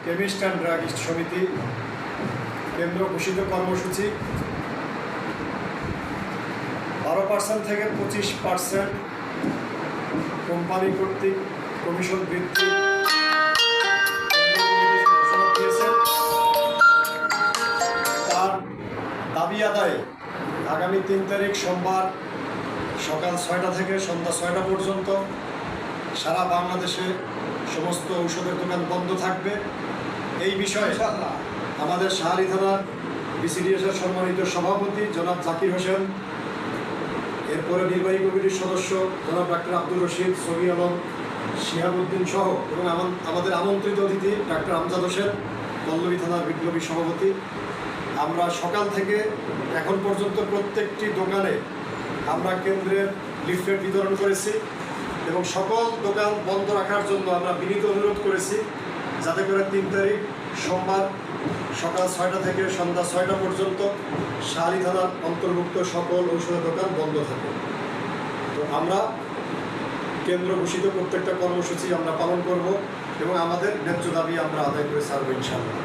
Chemist and druggist সমিতি কেন্দ্র ঘোষিত কর্মসূচি 12% থেকে 25% কোম্পানি কর্তৃক কমিশন বৃদ্ধি ঘোষণা দিয়েছে। তার দাবি আদায়ে আগামী 3 তারিখ সোমবার সকাল 6টা থেকে সন্ধ্যা 6টা পর্যন্ত সারা বাংলাদেশে সমস্ত ঔষধের দোকান বন্ধ থাকবে। এই বিষয়ে আমাদের শাহালি থানার বিসিডিএসের সম্মানিত সভাপতি জনাব জাকির হোসেন, এরপরে নির্বাহী কমিটির সদস্য জনাব ডাক্তার আব্দুর রশিদ, সবি আলম, শিহাবুদ্দিন সহ এবং আমাদের আমন্ত্রিত অতিথি ডাক্তার আমজাদ হোসেন, পল্লবী থানার বিপ্লবী সভাপতি, আমরা সকাল থেকে এখন পর্যন্ত প্রত্যেকটি দোকানে আমরা কেন্দ্রের লিফলেট বিতরণ করেছি এবং সকল দোকান বন্ধ রাখার জন্য আমরা বিনীত অনুরোধ করেছি যাতে করে 3 তারিখ সোমবার সকাল 6টা থেকে সন্ধ্যা 6টা পর্যন্ত শাহালি থানার অন্তর্ভুক্ত সকল ঔষধের দোকান বন্ধ থাকে। তো আমরা কেন্দ্র ঘোষিত প্রত্যেকটা কর্মসূচি আমরা পালন করব এবং আমাদের ন্যায্য দাবি আমরা আদায় করে ছাড়বো ইনশাআল্লাহ।